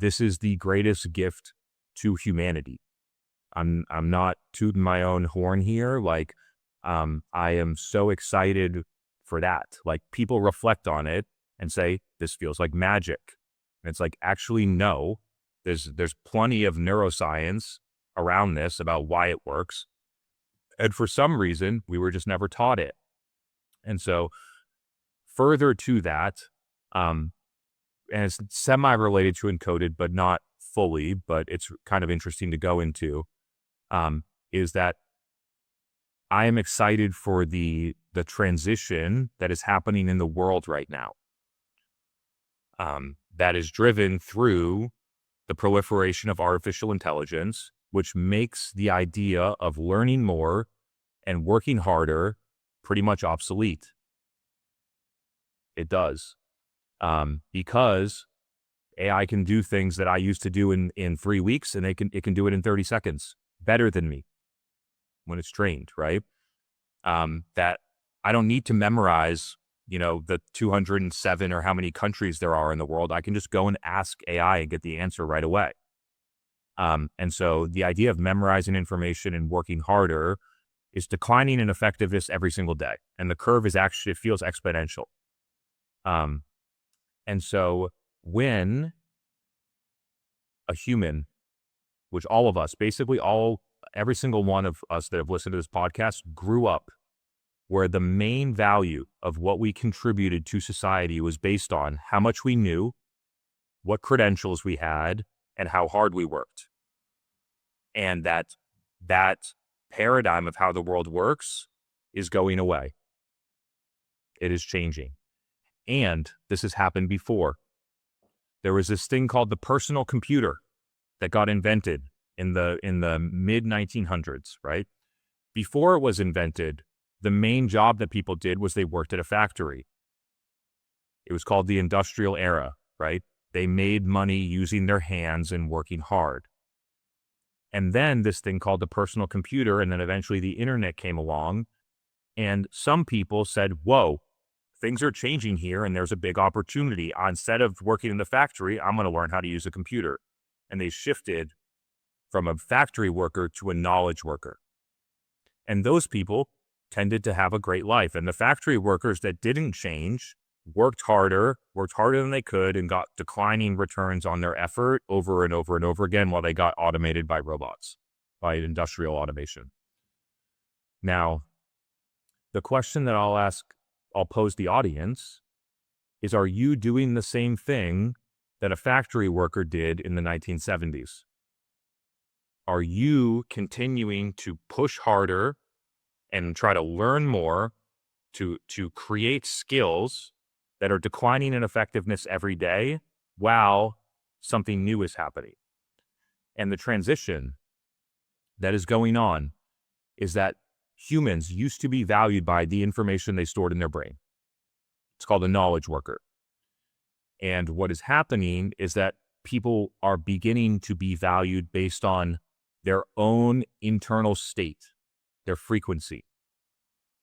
this is the greatest gift to humanity. I'm not tooting my own horn here. Like, I am so excited for that. Like, people reflect on it and say, this feels like magic. And it's like, actually, no, there's plenty of neuroscience around this about why it works. And for some reason, we were just never taught it. And so further to that, and it's semi-related to ENCODED, but not fully, but it's kind of interesting to go into, is that I am excited for the transition that is happening in the world right now. That is driven through the proliferation of artificial intelligence, which makes the idea of learning more and working harder pretty much obsolete. It does. Because AI can do things that I used to do in 3 weeks, and it can do it in 30 seconds better than me when it's trained, right? That I don't need to memorize, the 207 or how many countries there are in the world. I can just go and ask AI and get the answer right away. And so the idea of memorizing information and working harder is declining in effectiveness every single day. And the curve is actually, it feels exponential. And so when a human, which all of us, basically every single one of us that have listened to this podcast grew up where the main value of what we contributed to society was based on how much we knew, what credentials we had, and how hard we worked. And that paradigm of how the world works is going away. It is changing. And this has happened before. There was this thing called the personal computer that got invented in the mid 1900s, right? Before it was invented, the main job that people did was they worked at a factory. It was called the industrial era, right? They made money using their hands and working hard. And then this thing called the personal computer, and then eventually the internet came along, and some people said, whoa, things are changing here and there's a big opportunity. Instead of working in the factory, I'm going to learn how to use a computer. And they shifted from a factory worker to a knowledge worker. And those people tended to have a great life. And the factory workers that didn't change worked harder than they could, and got declining returns on their effort over and over and over again while they got automated by robots, by industrial automation. Now, the question that I'll pose the audience is, are you doing the same thing that a factory worker did in the 1970s? Are you continuing to push harder and try to learn more to create skills that are declining in effectiveness every day while something new is happening? And the transition that is going on is that humans used to be valued by the information they stored in their brain. It's called a knowledge worker. And what is happening is that people are beginning to be valued based on their own internal state, their frequency,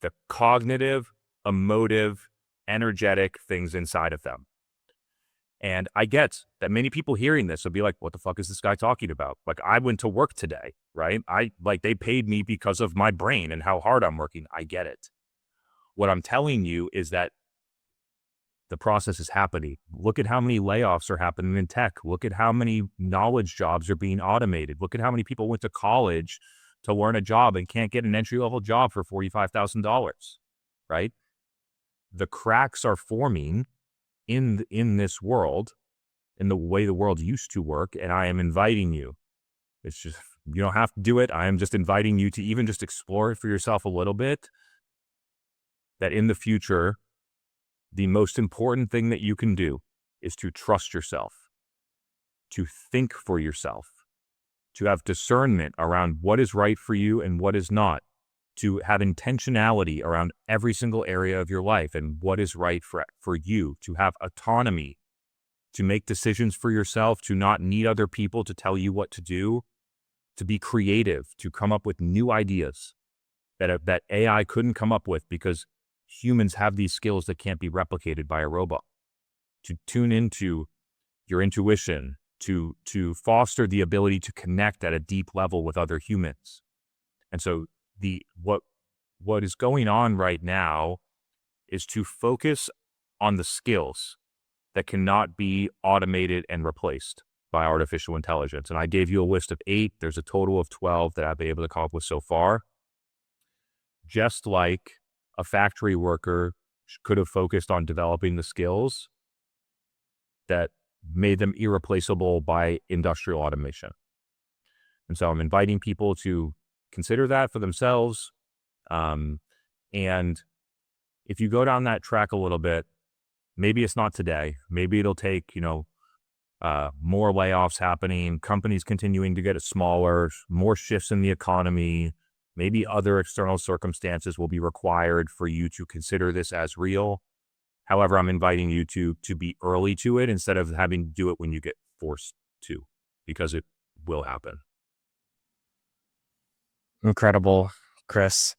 the cognitive, emotive, energetic things inside of them. And I get that many people hearing this will be like, what the fuck is this guy talking about? Like, I went to work today, right? They paid me because of my brain and how hard I'm working. I get it. What I'm telling you is that the process is happening. Look at how many layoffs are happening in tech. Look at how many knowledge jobs are being automated. Look at how many people went to college to learn a job and can't get an entry-level job for $45,000, right? The cracks are forming in this world, in the way the world used to work, and I am inviting you. It's just, you don't have to do it. I am just inviting you to even just explore it for yourself a little bit, that in the future, the most important thing that you can do is to trust yourself, to think for yourself, to have discernment around what is right for you and what is not, to have intentionality around every single area of your life and what is right for you, to have autonomy, to make decisions for yourself, to not need other people to tell you what to do, to be creative, to come up with new ideas that AI couldn't come up with because humans have these skills that can't be replicated by a robot, to tune into your intuition, to foster the ability to connect at a deep level with other humans. And so what is going on right now is to focus on the skills that cannot be automated and replaced by artificial intelligence. And I gave you a list of 8. There's a total of 12 that I've been able to come up with so far. Just like a factory worker could have focused on developing the skills that made them irreplaceable by industrial automation. And so I'm inviting people to consider that for themselves. And if you go down that track a little bit, maybe it's not today. Maybe it'll take, more layoffs happening, companies continuing to get smaller, more shifts in the economy. Maybe other external circumstances will be required for you to consider this as real. However, I'm inviting you to be early to it instead of having to do it when you get forced to, because it will happen. Incredible, Chris.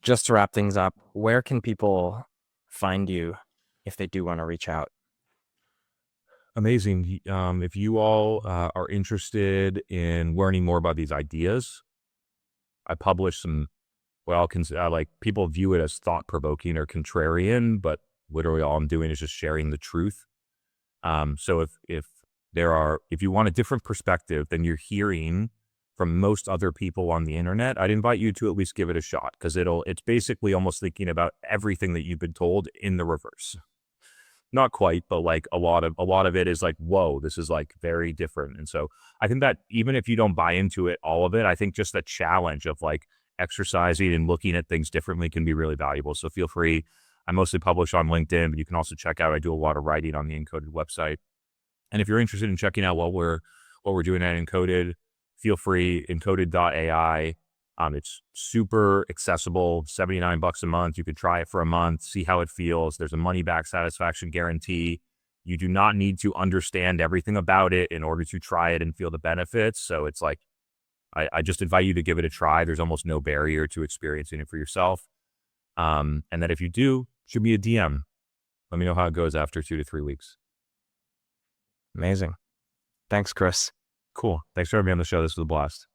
Just to wrap things up, where can people find you if they do want to reach out? Amazing. If you all are interested in learning more about these ideas, I publish some, like people view it as thought provoking or contrarian, but literally all I'm doing is just sharing the truth. So if you want a different perspective than you're hearing from most other people on the internet, I'd invite you to at least give it a shot, because it's basically almost thinking about everything that you've been told in the reverse. Not quite, but like a lot of it is like, whoa, this is like very different. And so I think that even if you don't buy into it, all of it, I think just the challenge of like exercising and looking at things differently can be really valuable. So feel free. I mostly publish on LinkedIn, but you can also check out, I do a lot of writing on the ENCODED website. And if you're interested in checking out what we're doing at ENCODED, feel free, encoded.ai. It's super accessible, $79 a month. You could try it for a month, see how it feels. There's a money back satisfaction guarantee. You do not need to understand everything about it in order to try it and feel the benefits. So it's like, I just invite you to give it a try. There's almost no barrier to experiencing it for yourself. And then if you do, shoot me a DM. Let me know how it goes after 2 to 3 weeks. Amazing. Thanks, Chris. Cool. Thanks for having me on the show. This was a blast.